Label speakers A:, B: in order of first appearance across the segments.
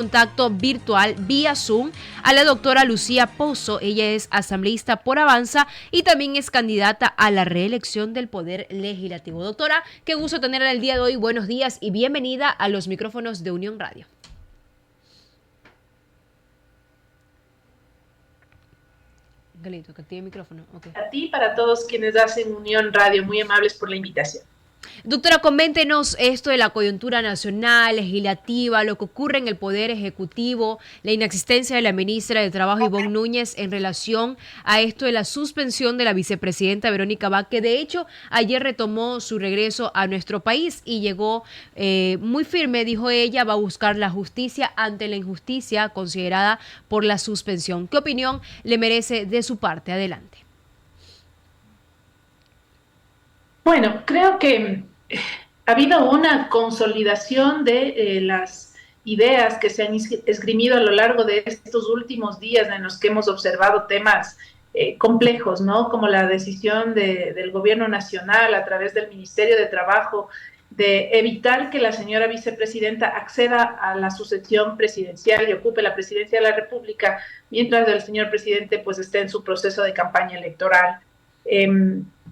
A: contacto virtual vía Zoom a la doctora Lucía Pozo. Ella es asambleísta por Avanza y también es candidata a la reelección del Poder Legislativo. Doctora, qué gusto tenerla el día de hoy. Buenos días y bienvenida a los micrófonos de Unión Radio. Galito, que tiene micrófono. Okay.
B: A ti y para todos quienes hacen Unión Radio, muy amables por la invitación.
A: Doctora, coméntenos esto de la coyuntura nacional, legislativa, lo que ocurre en el Poder Ejecutivo, la inexistencia de la ministra de Trabajo, Ivonne Núñez, en relación a esto de la suspensión de la vicepresidenta Verónica Abad, que de hecho ayer retomó su regreso a nuestro país y llegó muy firme, dijo ella, va a buscar la justicia ante la injusticia considerada por la suspensión. ¿Qué opinión le merece de su parte? Adelante.
B: Bueno, creo que ha habido una consolidación de las ideas que se han esgrimido a lo largo de estos últimos días en los que hemos observado temas complejos, ¿no? Como la decisión del gobierno nacional a través del Ministerio de Trabajo de evitar que la señora vicepresidenta acceda a la sucesión presidencial y ocupe la presidencia de la República, mientras el señor presidente pues esté en su proceso de campaña electoral.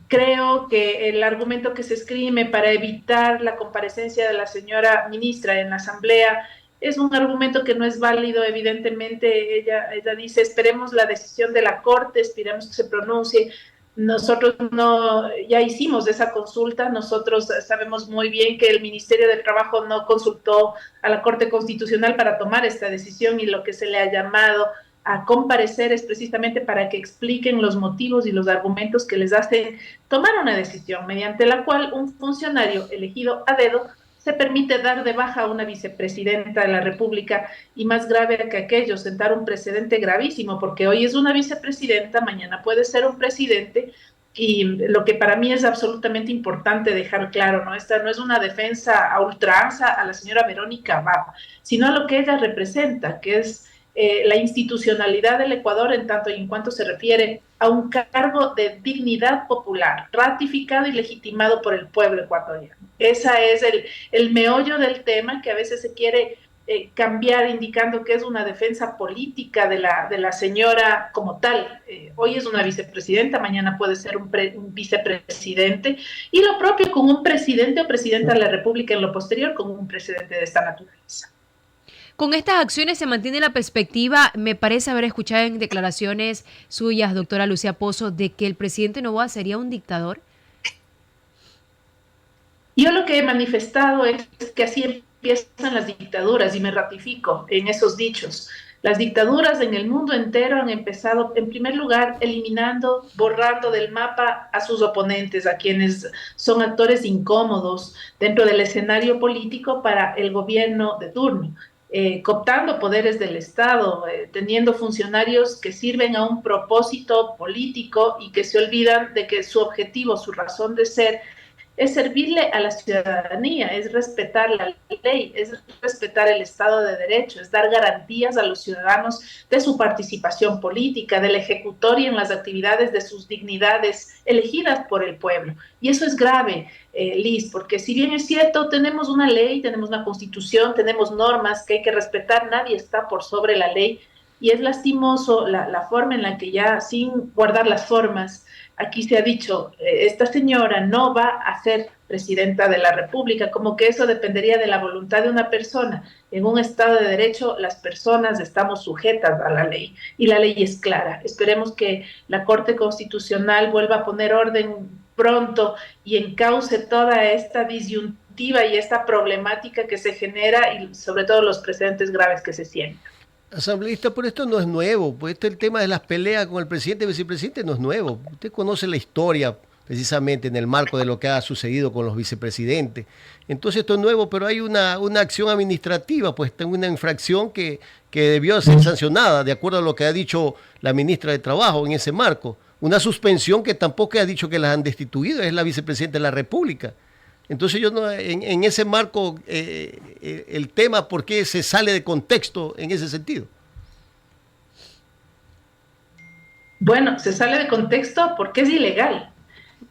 B: Creo que el argumento que se esgrime para evitar la comparecencia de la señora ministra en la Asamblea es un argumento que no es válido. Evidentemente, ella dice, esperemos la decisión de la Corte, esperemos que se pronuncie. Nosotros ya hicimos esa consulta, nosotros sabemos muy bien que el Ministerio de Trabajo no consultó a la Corte Constitucional para tomar esta decisión y lo que se le ha llamado a comparecer es precisamente para que expliquen los motivos y los argumentos que les hacen tomar una decisión mediante la cual un funcionario elegido a dedo se permite dar de baja a una vicepresidenta de la República y, más grave que aquello, sentar un precedente gravísimo, porque hoy es una vicepresidenta, mañana puede ser un presidente. Y lo que para mí es absolutamente importante dejar claro, ¿no? Esta no es una defensa a ultranza a la señora Verónica Abad, sino a lo que ella representa, que es la institucionalidad del Ecuador en tanto y en cuanto se refiere a un cargo de dignidad popular, ratificado y legitimado por el pueblo ecuatoriano. Ese es el meollo del tema, que a veces se quiere cambiar indicando que es una defensa política de la señora como tal. Hoy es una vicepresidenta, mañana puede ser un vicepresidente, y lo propio con un presidente o presidenta de la República en lo posterior, con un presidente de esta naturaleza.
A: Con estas acciones se mantiene la perspectiva, me parece haber escuchado en declaraciones suyas, doctora Lucía Pozo, de que el presidente Noboa sería un dictador.
B: Yo lo que he manifestado es que así empiezan las dictaduras y me ratifico en esos dichos. Las dictaduras en el mundo entero han empezado, en primer lugar, eliminando, borrando del mapa a sus oponentes, a quienes son actores incómodos dentro del escenario político para el gobierno de turno. Cooptando poderes del Estado, teniendo funcionarios que sirven a un propósito político y que se olvidan de que su objetivo, su razón de ser, es servirle a la ciudadanía, es respetar la ley, es respetar el Estado de Derecho, es dar garantías a los ciudadanos de su participación política, del ejecutor y en las actividades de sus dignidades elegidas por el pueblo. Y eso es grave, Liz, porque si bien es cierto, tenemos una ley, tenemos una constitución, tenemos normas que hay que respetar, nadie está por sobre la ley, y es lastimoso la forma en la que ya, sin guardar las formas, aquí se ha dicho, esta señora no va a ser presidenta de la República, como que eso dependería de la voluntad de una persona. En un Estado de Derecho, las personas estamos sujetas a la ley y la ley es clara. Esperemos que la Corte Constitucional vuelva a poner orden pronto y encauce toda esta disyuntiva y esta problemática que se genera y sobre todo los precedentes graves que se sienten.
C: Asambleísta, pero esto no es nuevo, pues el tema de las peleas con el presidente y vicepresidente no es nuevo. Usted conoce la historia precisamente en el marco de lo que ha sucedido con los vicepresidentes. Entonces esto es nuevo, pero hay una acción administrativa, pues tengo una infracción que debió ser sancionada, de acuerdo a lo que ha dicho la ministra de Trabajo en ese marco. Una suspensión que tampoco ha dicho que las han destituido, es la vicepresidenta de la República. Entonces yo no, en ese marco, el tema, ¿por qué se sale de contexto en ese sentido?
B: Bueno, se sale de contexto porque es ilegal.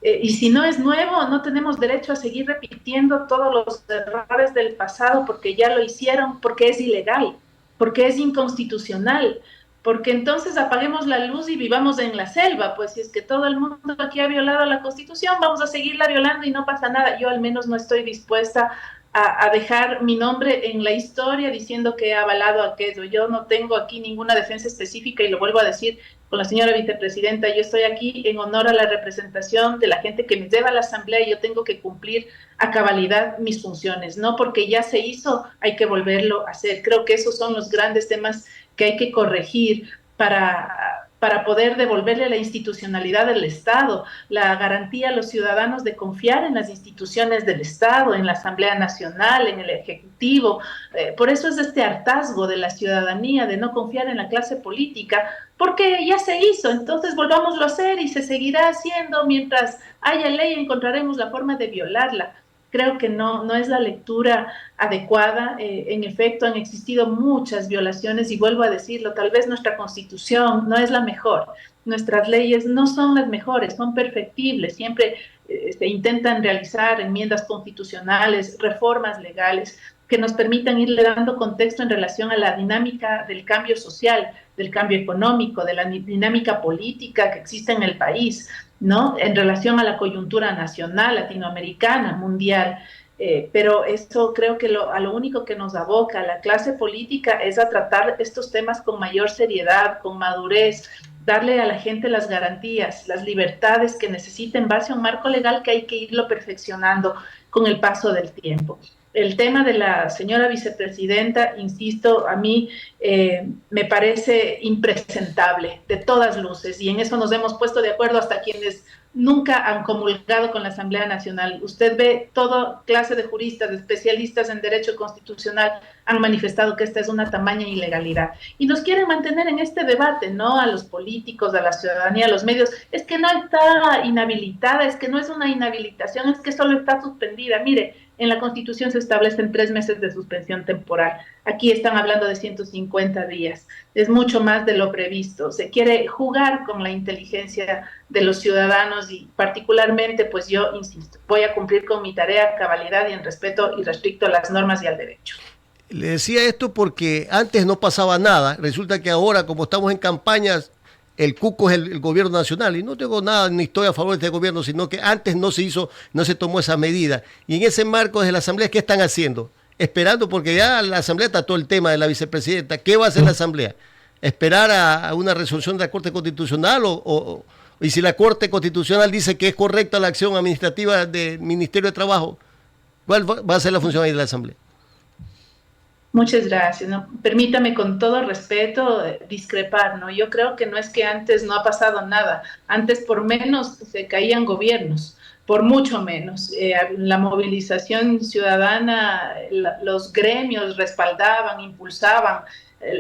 B: Y si no es nuevo, no tenemos derecho a seguir repitiendo todos los errores del pasado porque ya lo hicieron, porque es ilegal. porque es inconstitucional. Porque entonces apaguemos la luz y vivamos en la selva, pues si es que todo el mundo aquí ha violado la Constitución, vamos a seguirla violando y no pasa nada. Yo al menos no estoy dispuesta a dejar mi nombre en la historia diciendo que he avalado aquello. Yo no tengo aquí ninguna defensa específica y lo vuelvo a decir con la señora vicepresidenta, yo estoy aquí en honor a la representación de la gente que me lleva a la asamblea y yo tengo que cumplir a cabalidad mis funciones, no porque ya se hizo, hay que volverlo a hacer. Creo que esos son los grandes temas que hay que corregir para poder devolverle la institucionalidad del Estado, la garantía a los ciudadanos de confiar en las instituciones del Estado, en la Asamblea Nacional, en el Ejecutivo. Por eso es este hartazgo de la ciudadanía de no confiar en la clase política, porque ya se hizo, entonces volvámoslo a hacer y se seguirá haciendo. Mientras haya ley encontraremos la forma de violarla. Creo que no es la lectura adecuada. En efecto, han existido muchas violaciones y vuelvo a decirlo, tal vez nuestra Constitución no es la mejor, nuestras leyes no son las mejores, son perfectibles, siempre se intentan realizar enmiendas constitucionales, reformas legales que nos permitan irle dando contexto en relación a la dinámica del cambio social, del cambio económico, de la dinámica política que existe en el país, ¿no? En relación a la coyuntura nacional, latinoamericana, mundial. Pero eso creo que a lo único que nos aboca a la clase política es a tratar estos temas con mayor seriedad, con madurez, darle a la gente las garantías, las libertades que necesita en base a un marco legal que hay que irlo perfeccionando con el paso del tiempo. El tema de la señora vicepresidenta, insisto, a mí me parece impresentable de todas luces y en eso nos hemos puesto de acuerdo hasta quienes nunca han comulgado con la Asamblea Nacional. Usted ve toda clase de juristas, de especialistas en derecho constitucional han manifestado que esta es una tamaña ilegalidad. Y nos quieren mantener en este debate, ¿no? A los políticos, a la ciudadanía, a los medios. Es que no está inhabilitada, es que no es una inhabilitación, es que solo está suspendida. Mire, en la Constitución se establecen 3 meses de suspensión temporal. Aquí están hablando de 150 días. Es mucho más de lo previsto. Se quiere jugar con la inteligencia de los ciudadanos y particularmente, pues yo insisto, voy a cumplir con mi tarea a cabalidad y en respeto irrestricto a las normas y al derecho.
C: Le decía esto porque antes no pasaba nada. Resulta que ahora, como estamos en campañas, el cuco es el gobierno nacional y no tengo nada ni estoy a favor de este gobierno, sino que antes no se hizo, no se tomó esa medida. Y en ese marco desde la Asamblea, ¿qué están haciendo? Esperando, porque ya la Asamblea trató el tema de la vicepresidenta. ¿Qué va a hacer la Asamblea? ¿Esperar a una resolución de la Corte Constitucional y si la Corte Constitucional dice que es correcta la acción administrativa del Ministerio de Trabajo, cuál va a ser la función ahí de la Asamblea?
B: Muchas gracias. ¿No? Permítame con todo respeto discrepar, ¿no? Yo creo que no es que antes no ha pasado nada, antes por menos se caían gobiernos, por mucho menos. La movilización ciudadana, los gremios respaldaban, impulsaban,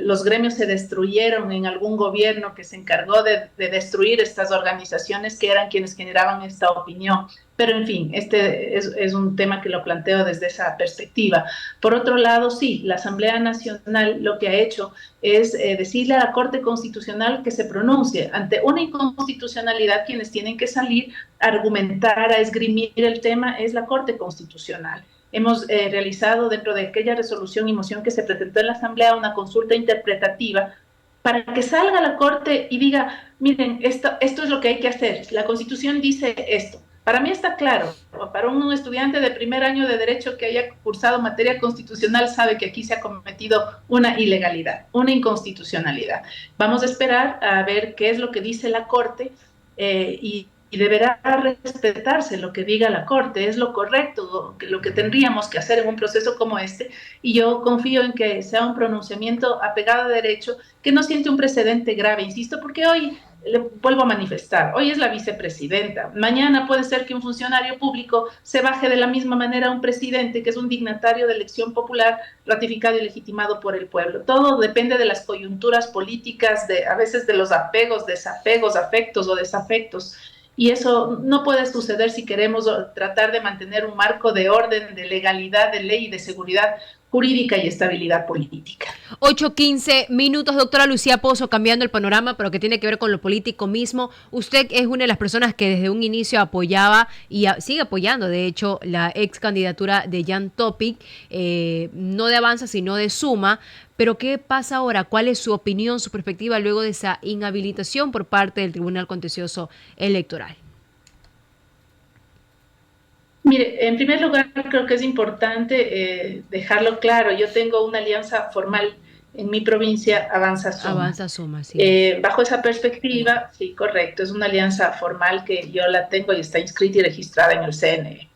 B: los gremios se destruyeron en algún gobierno que se encargó de destruir estas organizaciones que eran quienes generaban esta opinión. Pero en fin, este es un tema que lo planteo desde esa perspectiva. Por otro lado, sí, la Asamblea Nacional lo que ha hecho es decirle a la Corte Constitucional que se pronuncie ante una inconstitucionalidad. Quienes tienen que salir a argumentar, a esgrimir el tema es la Corte Constitucional. Hemos realizado dentro de aquella resolución y moción que se presentó en la Asamblea una consulta interpretativa para que salga la Corte y diga, miren, esto es lo que hay que hacer, la Constitución dice esto. Para mí está claro, para un estudiante de primer año de Derecho que haya cursado materia constitucional sabe que aquí se ha cometido una ilegalidad, una inconstitucionalidad. Vamos a esperar a ver qué es lo que dice la Corte y deberá respetarse lo que diga la Corte, es lo correcto, lo que tendríamos que hacer en un proceso como este, y yo confío en que sea un pronunciamiento apegado a derecho, que no siente un precedente grave, insisto, porque hoy, le vuelvo a manifestar, hoy es la vicepresidenta, mañana puede ser que un funcionario público se baje de la misma manera a un presidente, que es un dignatario de elección popular, ratificado y legitimado por el pueblo. Todo depende de las coyunturas políticas, a veces de los apegos, desapegos, afectos o desafectos. Y eso no puede suceder si queremos tratar de mantener un marco de orden, de legalidad, de ley y de seguridad jurídica y estabilidad política.
A: 8:15 doctora Lucía Pozo, cambiando el panorama, pero que tiene que ver con lo político mismo. Usted es una de las personas que desde un inicio apoyaba y sigue apoyando, de hecho, la ex candidatura de Jan Topic, no de Avanza, sino de Suma. Pero ¿qué pasa ahora? ¿Cuál es su opinión, su perspectiva luego de esa inhabilitación por parte del Tribunal Contencioso Electoral?
B: Mire, en primer lugar, creo que es importante dejarlo claro. Yo tengo una alianza formal en mi provincia, Avanza Suma.
A: Avanza Suma, sí.
B: Bajo esa perspectiva, sí, correcto, es una alianza formal que yo la tengo y está inscrita y registrada en el CNE.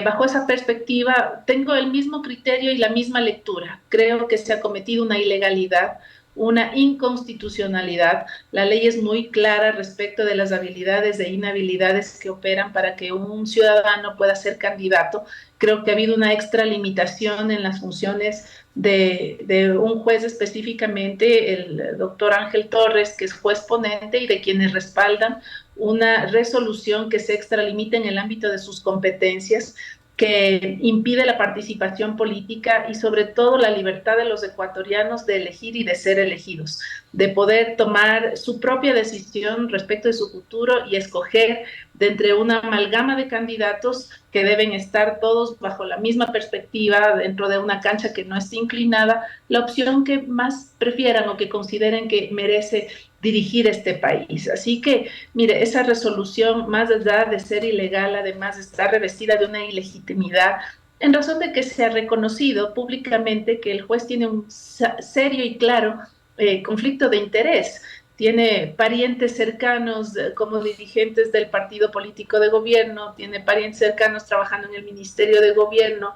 B: Bajo esa perspectiva, tengo el mismo criterio y la misma lectura. Creo que se ha cometido una ilegalidad, una inconstitucionalidad. La ley es muy clara respecto de las habilidades e inhabilidades que operan para que un ciudadano pueda ser candidato. Creo que ha habido una extralimitación en las funciones de un juez específicamente, el doctor Ángel Torres, que es juez ponente y de quienes respaldan una resolución que se extralimita en el ámbito de sus competencias, que impide la participación política y sobre todo la libertad de los ecuatorianos de elegir y de ser elegidos, de poder tomar su propia decisión respecto de su futuro y escoger de entre una amalgama de candidatos que deben estar todos bajo la misma perspectiva dentro de una cancha que no esté inclinada, la opción que más prefieran o que consideren que merece dirigir este país. Así que, mire, esa resolución, más allá de ser ilegal, además está revestida de una ilegitimidad, en razón de que se ha reconocido públicamente que el juez tiene un serio y claro conflicto de interés. Tiene parientes cercanos como dirigentes del partido político de gobierno, tiene parientes cercanos trabajando en el Ministerio de Gobierno,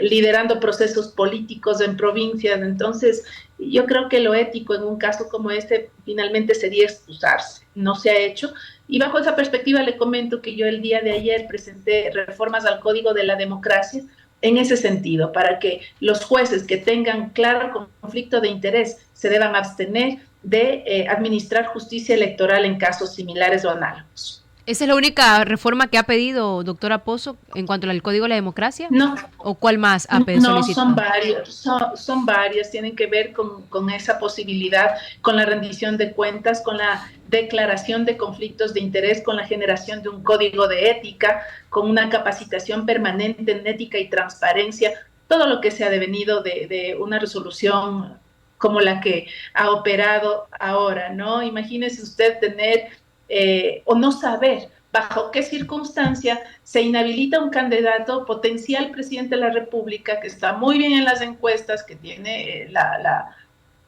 B: liderando procesos políticos en provincias. Entonces, yo creo que lo ético en un caso como este finalmente sería excusarse. No se ha hecho. Y bajo esa perspectiva le comento que yo el día de ayer presenté reformas al Código de la Democracia en ese sentido, para que los jueces que tengan claro conflicto de interés se deban abstener de administrar justicia electoral en casos similares o análogos.
A: ¿Esa es la única reforma que ha pedido, doctora Pozo, en cuanto al Código de la Democracia?
B: No.
A: ¿O cuál más ha solicitado?
B: No, son varias, tienen que ver con esa posibilidad, con la rendición de cuentas, con la declaración de conflictos de interés, con la generación de un código de ética, con una capacitación permanente en ética y transparencia, todo lo que se ha devenido de una resolución como la que ha operado ahora, ¿no? Imagínese usted tener o no saber bajo qué circunstancia se inhabilita un candidato potencial presidente de la República que está muy bien en las encuestas, que tiene la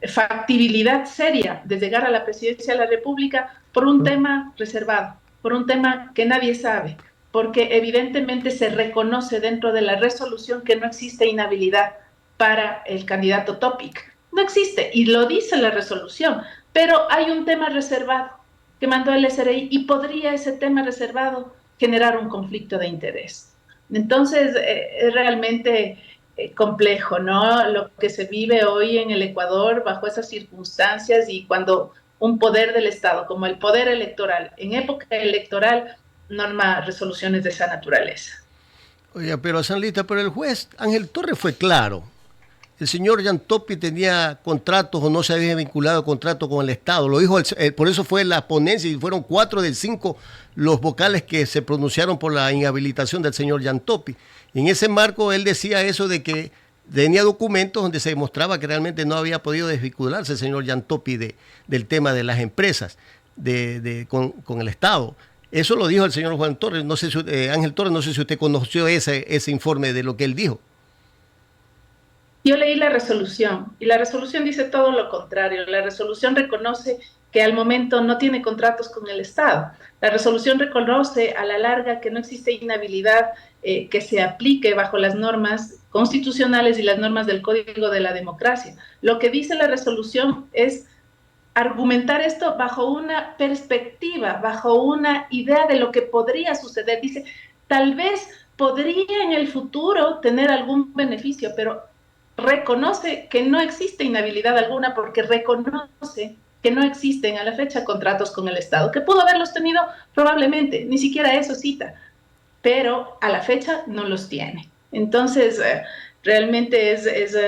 B: factibilidad seria de llegar a la presidencia de la República por un tema reservado, por un tema que nadie sabe, porque evidentemente se reconoce dentro de la resolución que no existe inhabilidad para el candidato Topic. No existe, y lo dice la resolución, pero hay un tema reservado que mandó el SRI y podría ese tema reservado generar un conflicto de interés. Entonces, es realmente complejo, ¿no? Lo que se vive hoy en el Ecuador bajo esas circunstancias y cuando un poder del Estado, como el poder electoral, en época electoral, norma resoluciones de esa naturaleza.
C: Oiga, pero Sanlita, pero el juez Ángel Torres fue claro. El señor Jan Topic tenía contratos o no se había vinculado a contrato con el Estado. Lo dijo, por eso fue la ponencia y fueron 4 de 5 los vocales que se pronunciaron por la inhabilitación del señor Jan Topic. Y en ese marco él decía eso de que tenía documentos donde se demostraba que realmente no había podido desvincularse el señor Jan Topic del tema de las empresas con el Estado. Eso lo dijo el señor Juan Torres, no sé si, Ángel Torres, no sé si usted conoció ese informe de lo que él dijo.
B: Yo leí la resolución y la resolución dice todo lo contrario. La resolución reconoce que al momento no tiene contratos con el Estado. La resolución reconoce a la larga que no existe inhabilidad que se aplique bajo las normas constitucionales y las normas del Código de la Democracia. Lo que dice la resolución es argumentar esto bajo una perspectiva, bajo una idea de lo que podría suceder. Dice, tal vez podría en el futuro tener algún beneficio, pero reconoce que no existe inhabilidad alguna porque reconoce que no existen a la fecha contratos con el Estado, que pudo haberlos tenido probablemente, ni siquiera eso cita, pero a la fecha no los tiene. Entonces, Realmente es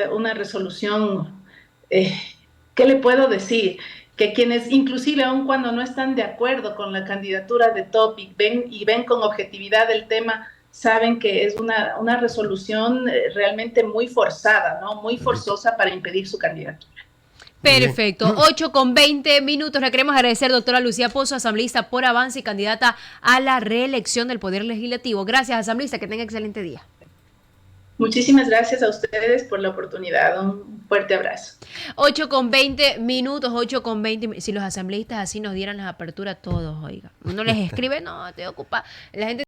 B: una resolución, ¿qué le puedo decir? Que quienes, inclusive aun cuando no están de acuerdo con la candidatura de Topic, ven con objetividad el tema, saben que es una resolución realmente muy forzada, ¿no? Muy forzosa para impedir su candidatura.
A: Perfecto. 8:20. Le queremos agradecer, doctora Lucía Pozo, asambleísta por Avance y candidata a la reelección del Poder Legislativo. Gracias, asambleísta. Que tenga excelente día.
B: Muchísimas gracias a ustedes por la oportunidad. Un fuerte abrazo.
A: 8:20. 8:20. Si los asambleístas así nos dieran las aperturas todos, oiga. Uno les escribe, no, estoy ocupada. La gente